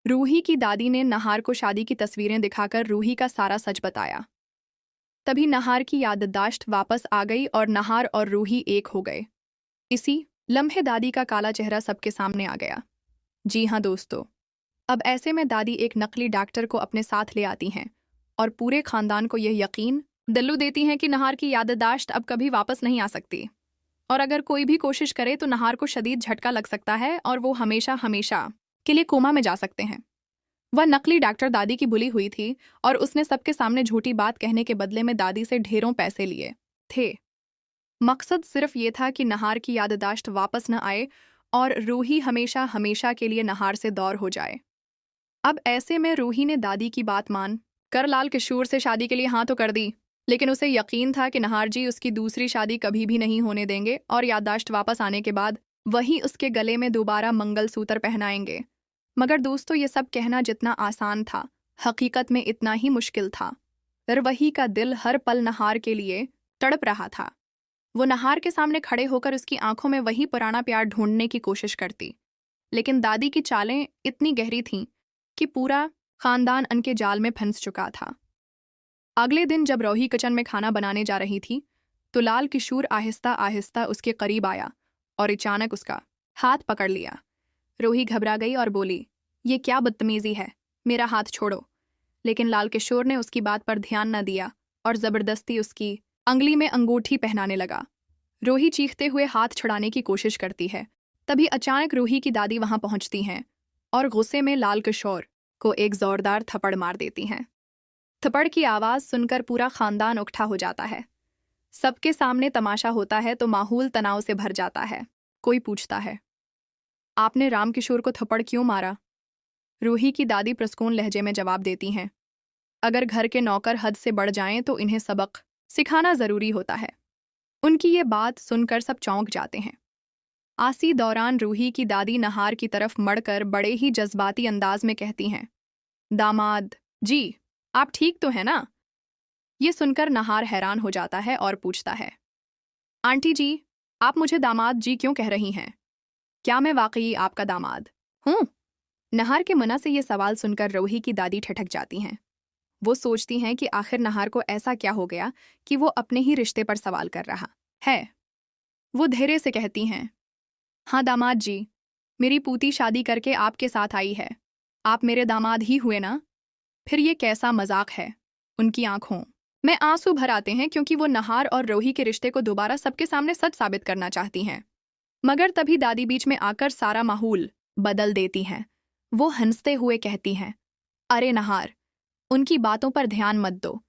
रूही की दादी ने नहार को शादी की तस्वीरें दिखाकर रूही का सारा सच बताया। तभी नहार की याददाश्त वापस आ गई और नहार और रूही एक हो गए। इसी लम्हे दादी का काला चेहरा सबके सामने आ गया। जी हाँ दोस्तों, अब ऐसे में दादी एक नकली डॉक्टर को अपने साथ ले आती हैं और पूरे खानदान को यह यकीन दिलू देती हैं कि नहार की याददाश्त अब कभी वापस नहीं आ सकती, और अगर कोई भी कोशिश करे तो नहार को शदीद झटका लग सकता है और वो हमेशा हमेशा के लिए कोमा में जा सकते हैं। वह नकली डॉक्टर दादी की बुली हुई थी और उसने सबके सामने झूठी बात कहने के बदले में दादी से ढेरों पैसे लिए थे। मकसद सिर्फ ये था कि नहार की याददाश्त वापस न आए और रूही हमेशा हमेशा के लिए नहार से दूर हो जाए। अब ऐसे में रूही ने दादी की बात मान कर लाल किशोर से शादी के लिए हाँ तो कर दी, लेकिन उसे यकीन था कि नहार जी उसकी दूसरी शादी कभी भी नहीं होने देंगे और याददाश्त वापस आने के बाद वही उसके गले में दोबारा मंगलसूत्र पहनाएंगे। मगर दोस्तों, ये सब कहना जितना आसान था, हकीकत में इतना ही मुश्किल था। रवही का दिल हर पल नहार के लिए तड़प रहा था। वो नहार के सामने खड़े होकर उसकी आंखों में वही पुराना प्यार ढूंढने की कोशिश करती, लेकिन दादी की चालें इतनी गहरी थीं कि पूरा खानदान उनके जाल में फंस चुका था। अगले दिन जब रोही किचन में खाना बनाने जा रही थी तो लाल किशोर आहिस्ता आहिस्ता उसके करीब आया और अचानक उसका हाथ पकड़ लिया। रोही घबरा गई और बोली, ये क्या बदतमीजी है, मेरा हाथ छोड़ो। लेकिन लाल किशोर ने उसकी बात पर ध्यान न दिया और जबरदस्ती उसकी अंगुली में अंगूठी पहनाने लगा। रोही चीखते हुए हाथ छुड़ाने की कोशिश करती है। तभी अचानक रूही की दादी वहां पहुंचती हैं और गुस्से में लाल किशोर को एक जोरदार थप्पड़ मार देती हैं। थप्पड़ की आवाज सुनकर पूरा खानदान उकट्ठा हो जाता है। सबके सामने तमाशा होता है तो माहौल तनाव से भर जाता है। कोई पूछता है, आपने रामकिशोर को थप्पड़ क्यों मारा? रूही की दादी प्रसकून लहजे में जवाब देती हैं, अगर घर के नौकर हद से बढ़ जाएं तो इन्हें सबक सिखाना जरूरी होता है। उनकी ये बात सुनकर सब चौंक जाते हैं। आसी दौरान रूही की दादी नहार की तरफ मड़कर बड़े ही जज्बाती अंदाज में कहती हैं, दामाद जी, आप ठीक तो है ना? ये सुनकर नहार हैरान हो जाता है और पूछता है, आंटी जी, आप मुझे दामाद जी क्यों कह रही हैं? क्या मैं वाकई आपका दामाद हूँ? नहार के मना से ये सवाल सुनकर रूही की दादी ठिठक जाती हैं। वो सोचती हैं कि आखिर नहार को ऐसा क्या हो गया कि वो अपने ही रिश्ते पर सवाल कर रहा है। वो धैर्य से कहती हैं, हाँ दामाद जी, मेरी पूती शादी करके आपके साथ आई है। आप मेरे दामाद ही हुए ना? फिर ये कैसा मजाक है? उनकी आंखों में आंसू भर आते हैं क्योंकि वो नहार और रूही के रिश्ते को दोबारा सबके सामने सच साबित करना चाहती हैं। मगर तभी दादी बीच में आकर सारा माहौल बदल देती हैं। वो हंसते हुए कहती हैं, अरे नहार, उनकी बातों पर ध्यान मत दो,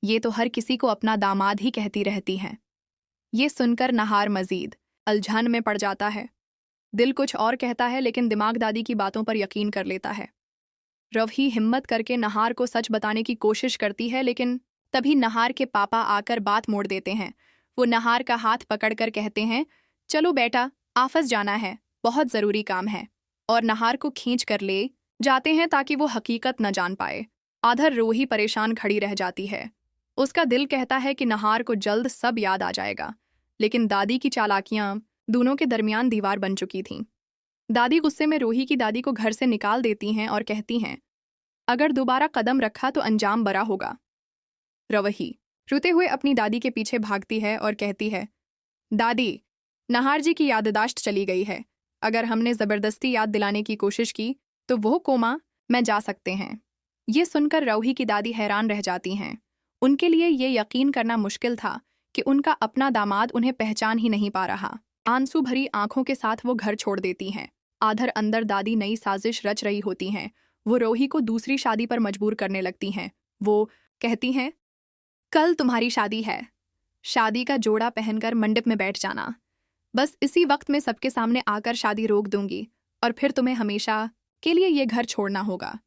ये तो हर किसी को अपना दामाद ही कहती रहती हैं। ये सुनकर नहार मजीद उलझन में पड़ जाता है। दिल कुछ और कहता है लेकिन दिमाग दादी की बातों पर यकीन कर लेता है। रवही हिम्मत करके नहार को सच बताने की कोशिश करती है, लेकिन तभी नहार के पापा आकर बात मोड़ देते हैं। वो नहार का हाथ पकड़कर कहते हैं, चलो बेटा, आफस जाना है, बहुत ज़रूरी काम है, और नहार को खींच कर ले जाते हैं ताकि वो हकीकत न जान पाए। आधर रूही परेशान खड़ी रह जाती है। उसका दिल कहता है कि नहार को जल्द सब याद आ जाएगा, लेकिन दादी की चालाकियां दोनों के दरमियान दीवार बन चुकी थीं। दादी गुस्से में रूही की दादी को घर से निकाल देती हैं और कहती हैं, अगर दोबारा कदम रखा तो अंजाम बड़ा होगा। रवही रोते हुए अपनी दादी के पीछे भागती है और कहती है, दादी, नहार जी की याददाश्त चली गई है। अगर हमने ज़बरदस्ती याद दिलाने की कोशिश की तो वो कोमा में जा सकते हैं। ये सुनकर रूही की दादी हैरान रह जाती हैं। उनके लिए ये यकीन करना मुश्किल था कि उनका अपना दामाद उन्हें पहचान ही नहीं पा रहा। आंसू भरी आंखों के साथ वो घर छोड़ देती हैं। आधर अंदर दादी नई साजिश रच रही होती हैं। वो रूही को दूसरी शादी पर मजबूर करने लगती हैं। वो कहती हैं, कल तुम्हारी शादी है, शादी का जोड़ा पहनकर मंडप में बैठ जाना। बस इसी वक्त में सबके सामने आकर शादी रोक दूंगी और फिर तुम्हें हमेशा के लिए ये घर छोड़ना होगा।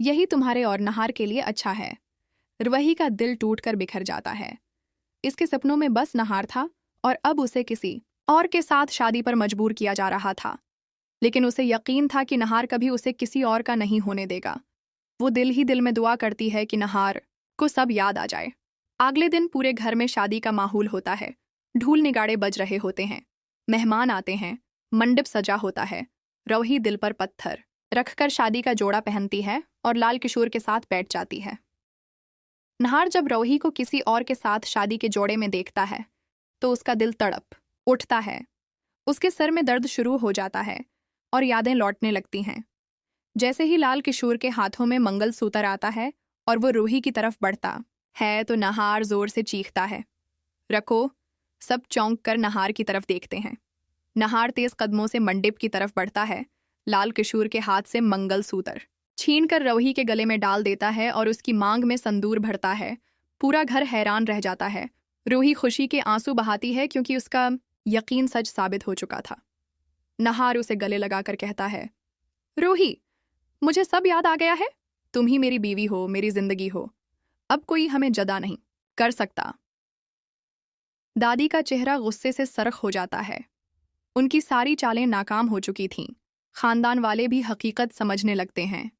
यही तुम्हारे और नहार के लिए अच्छा है। रवही का दिल टूटकर बिखर जाता है। इसके सपनों में बस नहार था और अब उसे किसी और के साथ शादी पर मजबूर किया जा रहा था। लेकिन उसे यकीन था कि नहार कभी उसे किसी और का नहीं होने देगा। वो दिल ही दिल में दुआ करती है कि नहार को सब याद आ जाए। अगले दिन पूरे घर में शादी का माहौल होता है। ढोल निगाड़े बज रहे होते हैं, मेहमान आते हैं, मंडप सजा होता है। रवही दिल पर पत्थर रखकर शादी का जोड़ा पहनती है और लाल किशोर के साथ बैठ जाती है। नहार जब रोही को किसी और के साथ शादी के जोड़े में देखता है तो उसका दिल तड़प उठता है। उसके सर में दर्द शुरू हो जाता है और यादें लौटने लगती हैं। जैसे ही लाल किशोर के हाथों में मंगलसूत्र आता है और वो रूही की तरफ बढ़ता है तो नहार जोर से चीखता है। रखो। सब चौंक कर नहार की तरफ देखते हैं। नहार तेज कदमों से मंडप की तरफ बढ़ता है, लाल किशोर के हाथ से मंगलसूत्र छीन कर रूही के गले में डाल देता है और उसकी मांग में संदूर भरता है। पूरा घर हैरान रह जाता है। रूही खुशी के आंसू बहाती है क्योंकि उसका यकीन सच साबित हो चुका था। नहार उसे गले लगाकर कहता है, रूही, मुझे सब याद आ गया है। तुम ही मेरी बीवी हो, मेरी जिंदगी हो। अब कोई हमें जदा नहीं कर सकता। दादी का चेहरा गुस्से से सरख हो जाता है। उनकी सारी चालें नाकाम हो चुकी थीं। खानदान वाले भी हकीकत समझने लगते हैं।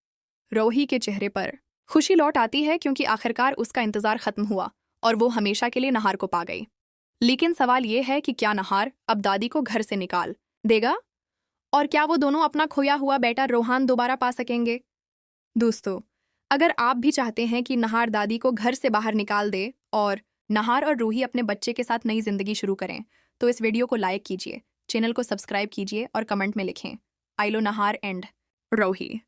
रूही के चेहरे पर खुशी लौट आती है क्योंकि आखिरकार उसका इंतजार खत्म हुआ और वो हमेशा के लिए नहार को पा गई। लेकिन सवाल ये है कि क्या नहार अब दादी को घर से निकाल देगा और क्या वो दोनों अपना खोया हुआ बेटा रोहान दोबारा पा सकेंगे? दोस्तों, अगर आप भी चाहते हैं कि नहार दादी को घर से बाहर निकाल दे और नहार और रूही अपने बच्चे के साथ नई जिंदगी शुरू करें, तो इस वीडियो को लाइक कीजिए, चैनल को सब्सक्राइब कीजिए और कमेंट में लिखें, आई लो नहार एंड रूही।